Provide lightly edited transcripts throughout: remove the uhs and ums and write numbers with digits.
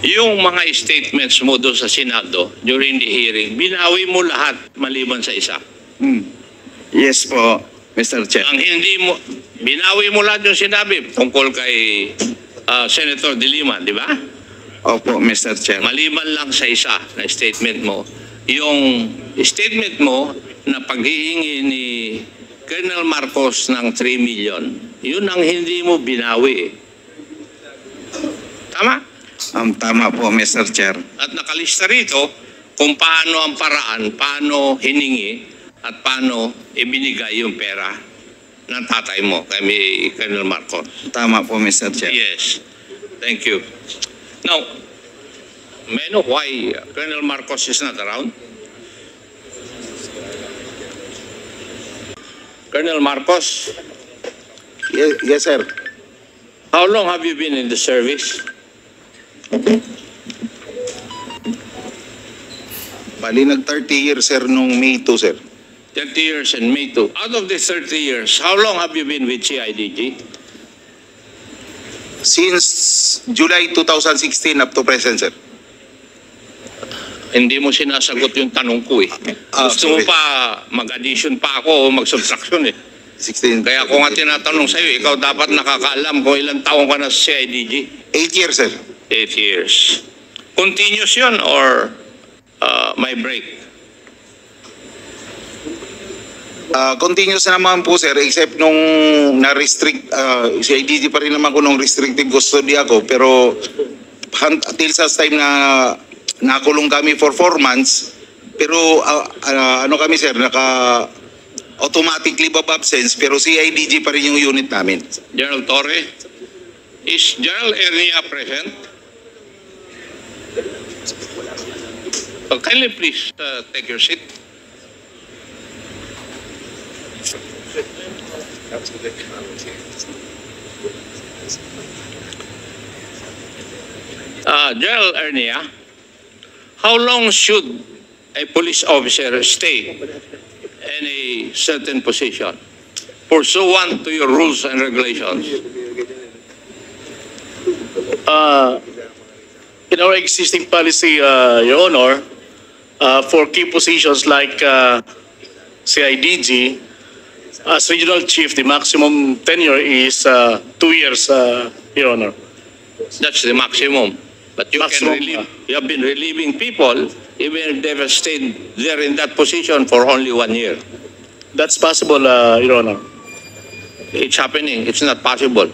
yung mga statements mo doon sa Senado during the hearing, binawi mo lahat maliban sa isa. Yes po, Mr. Chair. Ang hindi mo, binawi mo lahat yung sinabi tungkol kay Senator De Lima, di ba? Opo, Mr. Chair. Maliban lang sa isa na statement mo. Yung statement mo na paghihingi ni Colonel Marcos ng 3 million, yun ang hindi mo binawi. Tama? Tama po, Mr. Chair. At nakalista rito kung paano ang paraan, paano hiningi at paano ibinigay yung pera ng tatay mo kay Colonel Marcos. Tama po, Mr. Chair. Yes. Thank you. Now, may I know why Colonel Marcos is not around? Colonel Marcos, Yes, sir. how long have you been in the service? Bali, nag-30 years, sir, nung May 2, sir. 30 years and May 2. Out of the 30 years, how long have you been with CIDG? Since July 2016 up to present, sir. Hindi mo sinasagot yung tanong ko eh. Gusto mo sorry. pa mag-addition pa ako o mag-subtraction eh. 16. Kaya ako nga tinatanong sa'yo, ikaw dapat nakakaalam kung ilang taong ka na sa CIDG. 8 years, sir. 8 years. Continuous yun or may break? Continuous naman po, sir, except nung na-restrict, si IDG pa rin naman ko nung restricted custody ako, pero until sa time na nakulong kami for 4 months, pero ano kami, sir, automatic leave of absence, pero si IDG pa rin yung unit namin. General Torre, is General Ernia present? Kindly please take your seat. General Ernia, how long should a police officer stay in a certain position pursuant to your rules and regulations? In our existing policy, Your Honor, for key positions like CIDG, as regional chief, the maximum tenure is 2 years, Your Honor. That's the maximum. But you Maximum, can relieve, you have been relieving people even if they have stayed there in that position for only 1 year. That's possible, Your Honor. It's happening. It's not possible.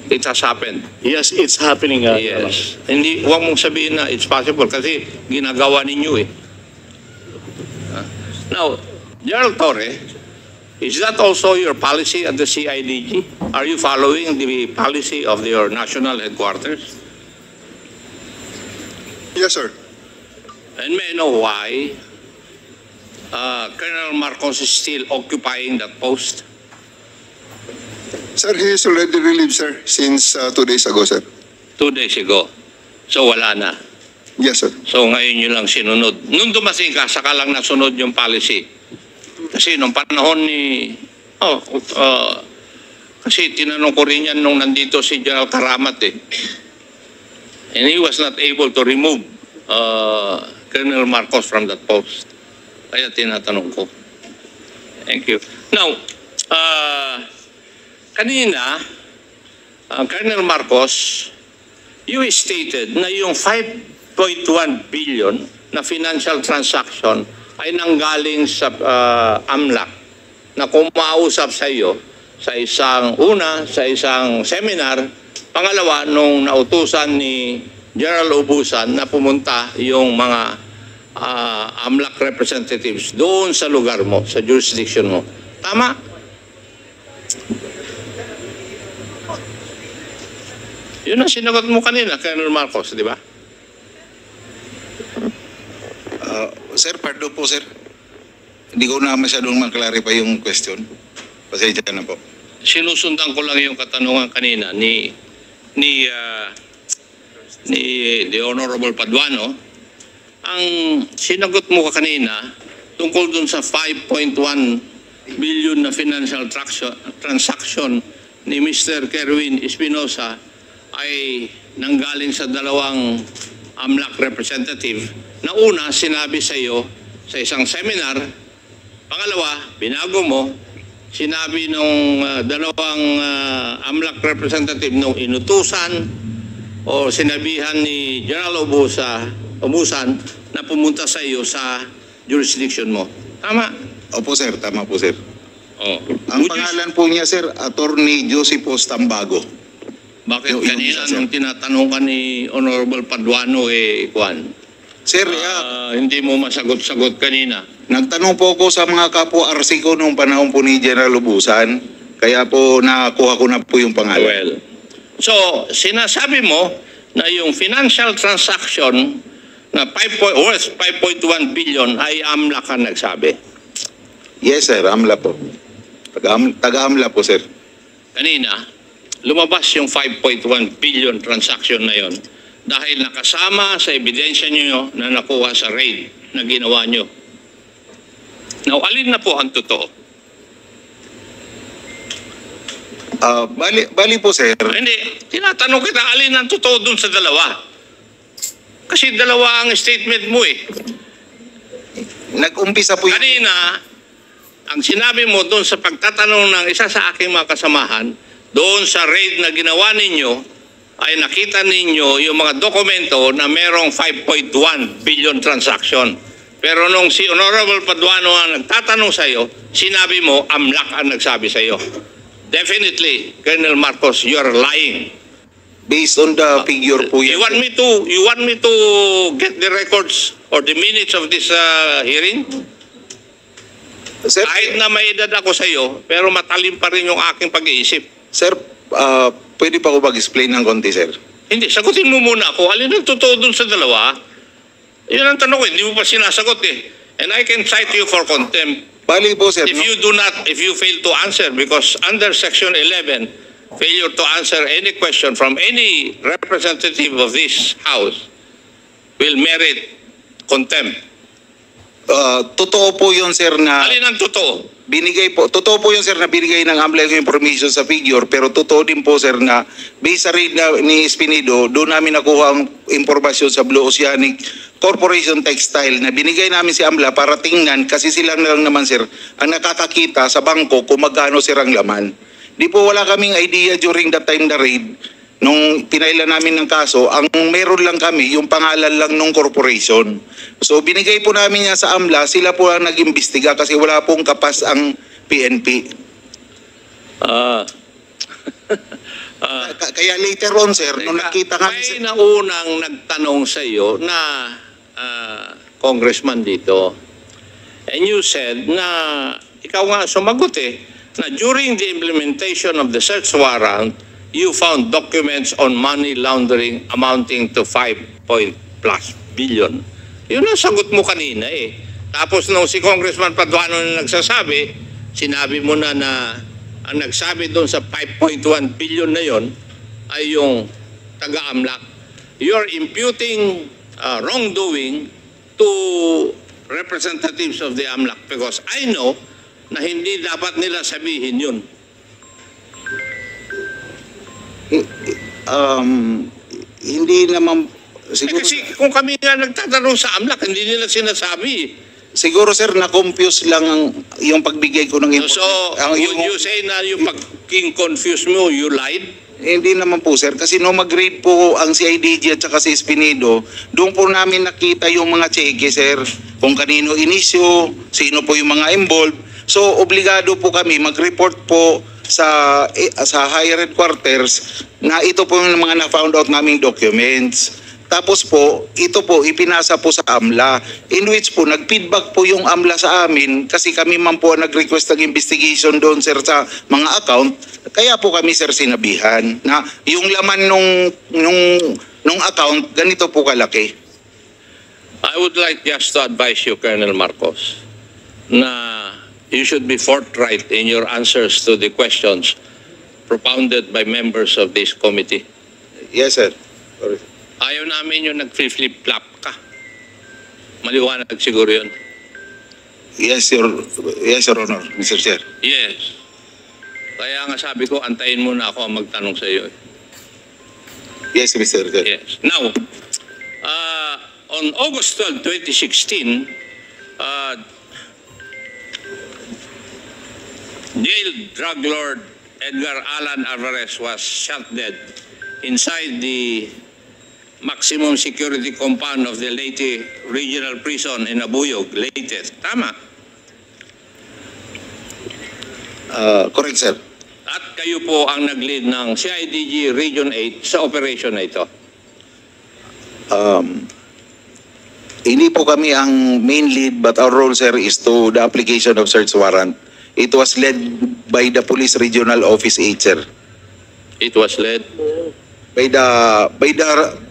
It has happened. Yes, it's happening, Your Honor. Yes. Hindi, huwag mong sabihin na it's possible kasi ginagawa ninyo eh. Now, General Torre, is that also your policy at the CIDG? Are you following the policy of your national headquarters? Yes, sir. And may I know why Colonel Marcos is still occupying that post? Sir, he is already relieved, sir, since 2 days ago, sir. 2 days ago. So wala na. Yes, sir. So ngayon nyo lang sinunod. Nung dumating ka, saka lang nasunod yung policy. Kasi nung panahon ni... kasi tinanong ko rin yan nung nandito si General Karamat eh. And he was not able to remove Colonel Marcos from that post. Kaya tinatanong ko. Thank you. Now, kanina, Colonel Marcos, you stated na yung 5.1 billion na financial transaction ay nanggaling sa AMLAC na kumausap sa iyo sa isang seminar. Pangalawa, nung nautusan ni General Ubusan na pumunta yung mga AMLAC representatives doon sa lugar mo, sa jurisdiction mo. Tama? Yun ang sinagot mo kanina, Colonel Marcos, di ba? Sir, pardon po, sir. Hindi ko na masyadong maklarify yung question. Pasensya na po. Sinusundan ko lang yung katanungan kanina ni The Honorable Paduano. Ang sinagot mo kanina tungkol dun sa 5.1 billion na financial transaction ni Mr. Kerwin Espinosa ay nanggaling sa dalawang AMLAC representative na una, sinabi sa iyo sa isang seminar. Pangalawa, binago mo, sinabi nung dalawang AMLAC representative nung inutusan o sinabihan ni General Ubusan na pumunta sa iyo sa jurisdiction mo. Tama? Opo sir, tama po sir. Oh. Ang pangalan po niya sir, Attorney Joseph Tambago. Bakit Yung kanina isa, sir. nung tinatanong ka ni Honorable Paduano, Kwan? Sir, Hindi mo masagot-sagot kanina. nagtanong po ako sa mga kapwa RC ko nung panahon po ni General Ubusan. Kaya po nakuha ko na po yung pangalan. Well, so sinasabi mo na yung financial transaction na worth 5.1 billion ay AMLAC ang nagsabi. Yes sir, AMLA po. Taga-AMLA po sir. Kanina, lumabas yung 5.1 billion transaction na yon dahil nakasama sa ebidensya niyo na nakuha sa raid na ginawa niyo. Now, alin na po ang totoo? Bali po sir. Hindi, tinatanong kita alin ang totoo dun sa dalawa. Kasi dalawa ang statement mo eh. Nag-umpisa po yung... Kanina, ang sinabi mo doon sa pagtatanong ng isa sa aking mga kasamahan, doon sa raid na ginawa ninyo, ay nakita ninyo yung mga dokumento na merong 5.1 billion transaction. Pero nung si Honorable Paduano ang nagtatanong sa iyo, sinabi mo, AMLAC ang nagsabi sa iyo. Definitely, Colonel Marcos, you're lying. Based on the figure po You yan. want me to get the records or the minutes of this hearing? Sir, Kahit na may edad ako sa iyo, pero matalim pa rin yung aking pag-iisip. sir, pwede pa ko mag-explain ng konti sir? Hindi, sagutin mo muna ako. Alin ang totoo dun sa dalawa? Yun ang tanong ko, hindi mo pa sinasagot eh. And I can cite you for contempt. Bali po sir, If you fail to answer, because under Section 11, failure to answer any question from any representative of this House will merit contempt. Totoo po yun sir na Alin ang totoo? totoo po yun sir na binigay ng AMLA yung information sa figure, pero totoo din po sir na based sa read na ni Espinido, doon namin nakuha ang impormasyon sa Blue Oceanic Corporation Textile na binigay namin si AMLA para tingnan kasi sila na lang naman sir ang nakakakita sa bangko kung magkano sir ang laman. Di po wala kaming idea during that time na raid. Nung pinailan namin ng kaso, ang meron lang kami, yung pangalan lang ng corporation. So binigay po namin yan sa AMLA, sila po ang nag-imbestiga kasi wala pong kapas ang PNP. Kaya later on sir, nung nakita kami... May naunang nagtanong sa iyo na congressman dito. And you said na, ikaw nga sumagot eh, na during the implementation of the search warrant, you found documents on money laundering amounting to 5+ billion. Yun ang sagot mo kanina eh. Tapos nung si Congressman Paduano na nagsasabi, sinabi mo na ang nagsabi doon sa 5.1 billion na yon ay yung taga-AMLAC. You're imputing wrongdoing to representatives of the AMLAC because I know na hindi dapat nila sabihin yun. Hindi naman siguro Kasi kung kami nga nagtatanong sa AMLAC, hindi nila sinasabi. siguro sir na-confuse lang yung pagbigay ko ng So, would you say na yung pag-confuse mo, you lied? Hindi naman po sir kasi no mag-grade po ang CIDG at saka si Espinido, doon po namin nakita yung mga cheque sir, kung kanino inisyo, sino po yung mga involved. So obligado po kami mag-report po sa higher headquarters na ito po yung mga na-found out naming documents. Tapos po, ito po ipinasa po sa AMLA, in which po nag-feedback po yung AMLA sa amin kasi kami man po nag-request ng investigation doon sir sa mga account. Kaya po kami sir sinabihan na yung laman nung account ganito po kalaki. I would like just to advise you, Colonel Marcos, na you should be forthright in your answers to the questions propounded by members of this committee. Yes sir. Sorry. Ayaw namin yung nag-flip-flop ka. Maliwanag siguro yun. Yes your honor, Mr. Chair. Yes. Kaya nga sabi ko, antayin mo na ako ang magtanong sa iyo. Yes, Mr. Chair. Yes. Now, on August 12, 2016, jail drug lord Edgar Alan Alvarez was shot dead inside the maximum security compound of the Leyte Regional Prison in Abuyog, Leyte. Tama. Correct, sir. At kayo po ang nag-lead ng CIDG Region 8 sa operation na ito. Hindi po kami ang main lead, but our role, sir, is to the application of search warrant. It was led by the Police Regional Office 8, sir. It was led. By the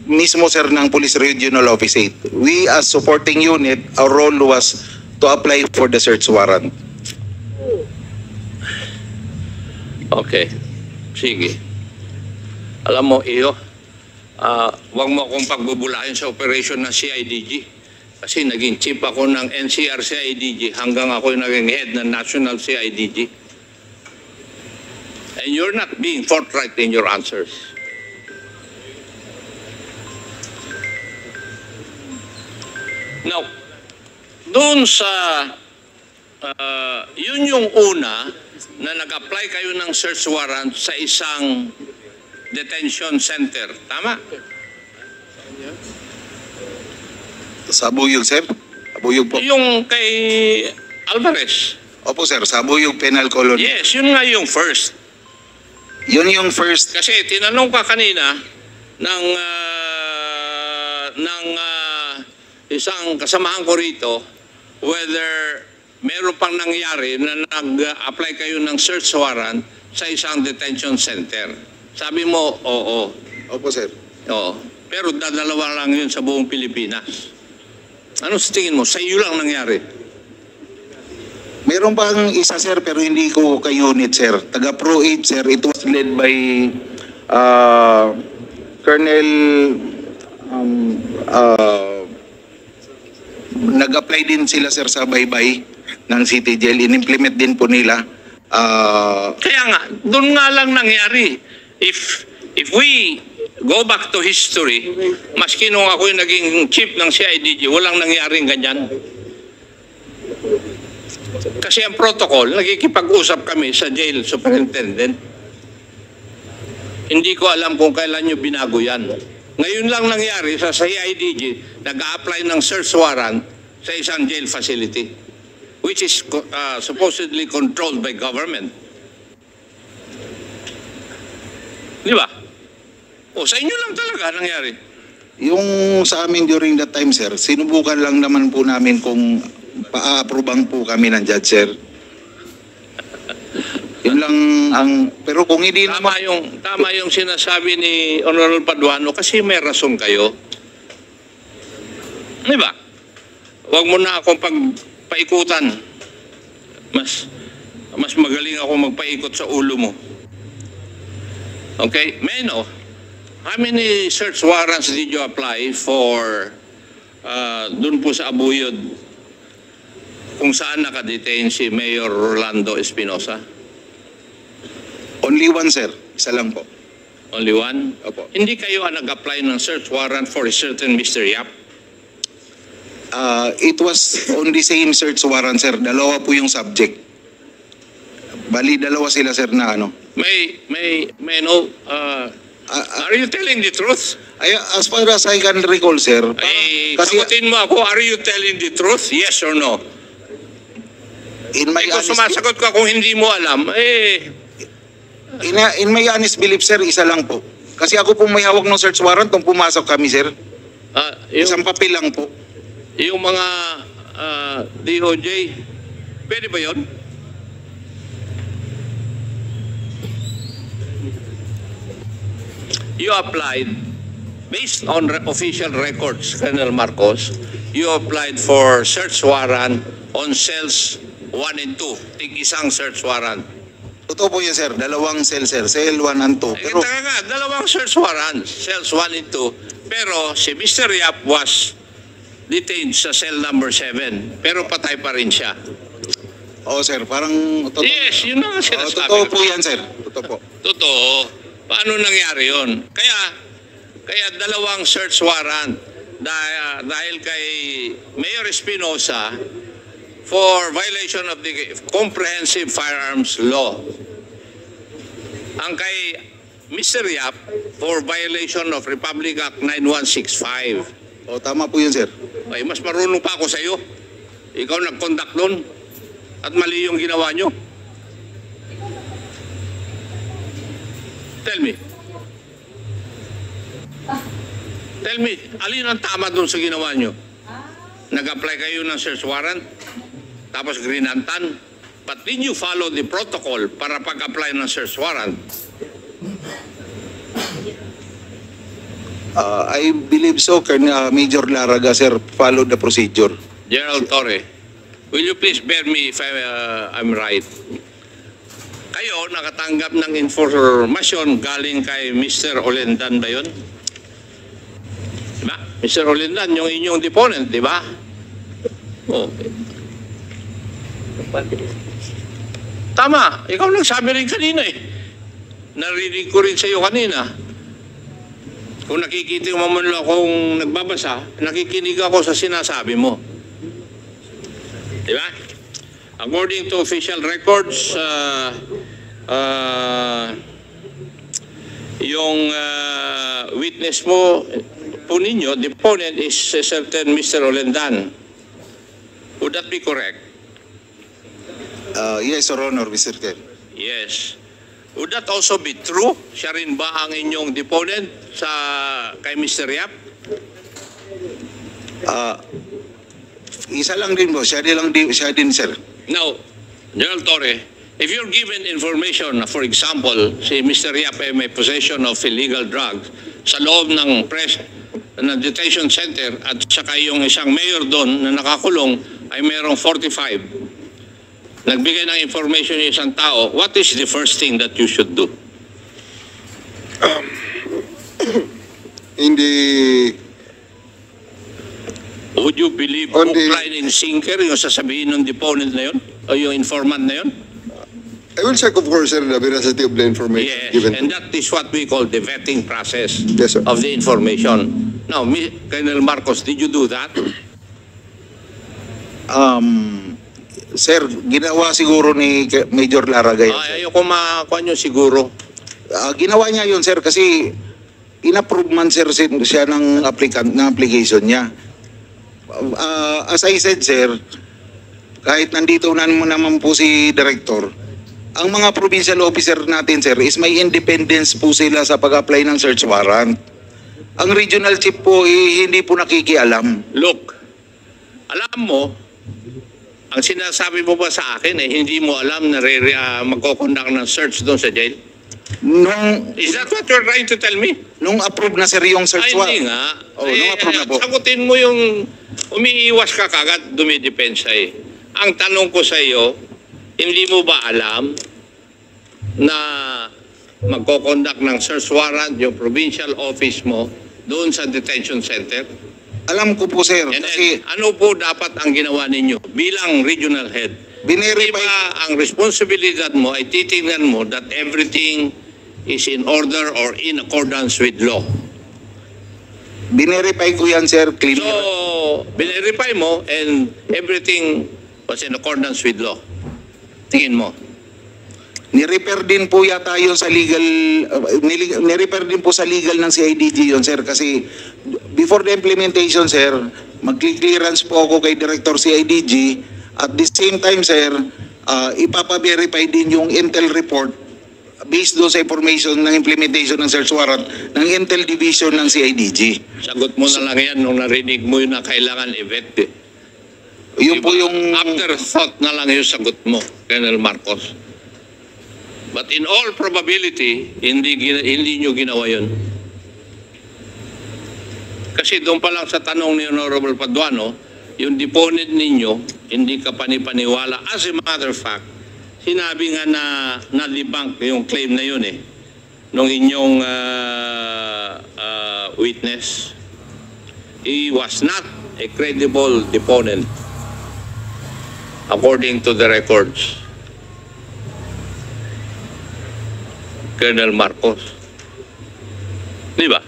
mismo, sir, ng Police Regional Office 8. We as supporting unit, our role was to apply for the search warrant. Okay. Sige. Alam mo, iyo, wag mo akong pagbubulahin sa operation ng CIDG. Kasi naging chief ako ng NCR CIDG hanggang ako yung naging head ng National CIDG. And you're not being forthright in your answers. Now, doon sa, yun yung una na nag-apply kayo ng search warrant sa isang detention center. Tama? Sa Abuyog, sir? Abuyog po. Yung kay Alvarez. Opo, sir. Sa Abuyog Penal Colony. Yes, yun nga yung first. Yun yung first. Kasi tinanong ka kanina ng isang kasamahan ko rito whether meron pang nangyari na nag-apply kayo ng search warrant sa isang detention center. Sabi mo, oo. Opo, sir. Oo. Pero dadalawa lang yun sa buong Pilipinas. Ano sa tingin mo? Sa iyo lang nangyari? Meron pang isa, sir, pero hindi ko ka-unit, sir. Taga Pro 8, sir. It was led by Colonel nag-apply din sila, sir, sa baybay ng City Jail. In-implement din po nila. Kaya nga, doon nga lang nangyari. If we go back to history, maski nung ako yung naging chief ng CIDG, walang nangyaring ganyan. Kasi ang protocol, nagkikipag-usap kami sa jail superintendent. Hindi ko alam kung kailan nyo binago yan. Ngayon lang nangyari sa CIDG, nag-a-apply ng search warrant sa isang jail facility, which is supposedly controlled by government. Di ba? O, sa inyo lang talaga nangyari. Yung sa amin during that time, sir, sinubukan lang naman po namin kung pa-approbang po kami ng judge, sir. Yun lang ang... Pero kung hindi naman... Tama yung sinasabi ni Honorable Paduano kasi may rason kayo. Di ba? Huwag mo na akong pagpaikutan. Mas magaling ako magpaikot sa ulo mo. Okay? May I know, how many search warrants did you apply for dun po sa Abuyod kung saan nakadetain si Mayor Rolando Espinosa? Only one, sir. Isa lang po. Only one? Opo. Hindi kayo nag-apply ng search warrant for a certain Mr. Yap? It was on the same search warrant, sir. Dalawa po yung subject. Bali, dalawa sila, sir, na ano. May no, are you telling the truth? As far as I can recall, sir, kasi sagutin mo ako, are you telling the truth? Yes or no? in my Kung honest, sumasagot ka kung hindi mo alam, in my honest belief, sir, isa lang po. Kasi ako po may hawak ng search warrant nung pumasok kami, sir. Isang papel lang po. Yung mga DOJ, pwede ba yun? You applied, based on official records, Colonel Marcos, you applied for search warrant on cells 1 and 2. Tig-isang search warrant. Totoo po yun, sir. Dalawang cell, sir. Cell 1 and 2. Pero Kita nga, dalawang search warrant, cells 1 and 2. Pero si Mr. Yap was detained sa cell number 7. Pero patay pa rin siya. sir, parang totoo. Yes, yun ang sinasabi. Totoo po yan, sir. Totoo po. Totoo. Paano nangyari yun? Kaya, Kaya dalawang search warrant dahil kay Mayor Espinosa for violation of the Comprehensive Firearms Law. Ang kay Mr. Yap for violation of Republic Act 9165. O, tama po yun, sir. Ay, mas marunong pa ako sa iyo. Ikaw nag-conduct doon at mali yung ginawa nyo. Tell me. Tell me, alin ang tama doon sa ginawa nyo? Nag-apply kayo ng search warrant, tapos grinantan, but did you follow the protocol para pag-apply ng search warrant? I believe so, Major Laraga, sir, followed the procedure. Gerald Torre, will you please bear me if I'm right? Kayo nakatanggap ng informasyon galing kay Mr. Olendan ba yun? Diba? Mr. Olendan, yung inyong deponent, di ba? Okay. Tama, ikaw nagsabi rin kanina eh. Narinig ko rin sa iyo kanina. Kung nakikita mo man lang akong nagbabasa, nakikinig ako sa sinasabi mo. Di ba? According to official records, yung witness mo po ninyo, the opponent is a certain Mr. Olendan. Would that be correct? Yes, Your Honor, Mr. Chair. Yes. Would that also be true? Siya rin ba ang inyong deponent kay Mr. Yap? Isa lang din po, siya din, sir. Now, General Torre, if you're given information, for example, si Mr. Yap ay may possession of illegal drugs sa loob ng detention center at saka yung isang mayor doon na nakakulong ay mayroong 45. Nagbigay ng information yung isang tao, what is the first thing that you should do? Would you believe hook, line, and sinker yung sasabihin ng deponent na yun? O yung informant na yun? I will check, of course, sir, the veracity of the information Yes, given. and that is what we call the vetting process Yes, sir. of the information. Now, Colonel Marcos, did you do that? Sir, ginawa siguro ni Major Laraga yun, sir. Ayoko makakuha nyo siguro. Ginawa niya yun, sir, kasi in-approve man, sir, siya ng application niya. As I said, sir, kahit nandito naman po si Director, ang mga provincial officer natin, sir, is may independence po sila sa pag-apply ng search warrant. Ang regional chief po, hindi po nakikialam. Look, alam mo, ang sinasabi mo ba sa akin hindi mo alam na magkoconduct ng search doon sa jail? Is that what you're trying to tell me? Nung approve na, sir, yung search warrant. Hindi nga. Nung approve na po. Sagutin mo yung umiiwas ka kagad, dumidepensa eh. Ang tanong ko sa iyo, hindi mo ba alam na magkoconduct ng search warrant yung provincial office mo doon sa detention center? Alam ko po, sir, And kasi ano po dapat ang ginawa ninyo bilang regional head? binerify, Diba ang responsibilidad mo ay titingnan mo that everything is in order or in accordance with law. binerify ko yan, sir, clearly. So, binirify mo and everything was in accordance with law. Tingin mo. Ni-repair din po yata yun sa legal, ni-repair din po sa legal ng CIDG yun, sir, kasi before the implementation, sir, mag-clearance po ako kay Director CIDG. At the same time, sir, ipapa-verify din yung Intel report based doon sa information ng implementation ng search warrant ng Intel Division ng CIDG. Sagot mo na lang yan nung narinig mo yun na kailangan i-vet. Yun po yung... Afterthought na lang yung sagot mo, Colonel Marcos. But in all probability, hindi nyo ginawa yun. Kasi doon pa lang sa tanong ni Honorable Paduano, yung deponent ninyo, hindi ka panipaniwala. As a matter of fact, sinabi nga na debunk yung claim na yun nung inyong witness. He was not a credible deponent according to the records. Colonel Marcos. Di ba?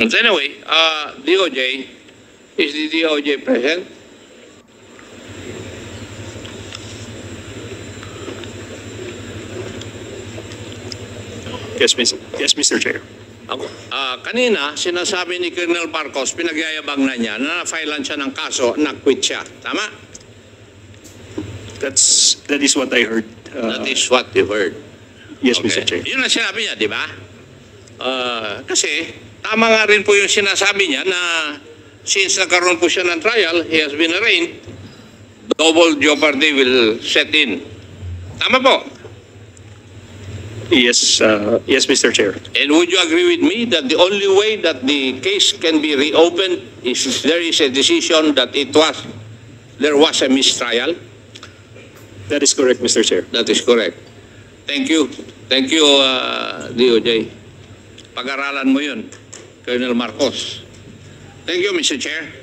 But anyway, DOJ, is the DOJ present? Yes, Mr. Chair. Ako, kanina, sinasabi ni Colonel Marcos, pinagyayabang na niya na na-filean siya ng kaso, na-quit siya. Tama? That is what I heard. That is what you heard. Yes, Mr. Chair. Yun ang sinabi niya, di ba? Kasi, tama nga rin po yung sinasabi niya na since nagkaroon po siya ng trial, he has been arraigned, double jeopardy will set in. Tama po? Yes, Mr. Chair. And would you agree with me that the only way that the case can be reopened is if there is a decision that there was a mistrial? That is correct, Mr. Chair. That is correct. Thank you. Thank you, DOJ. Pag-aralan mo yun, Colonel Marcos. Thank you, Mr. Chair.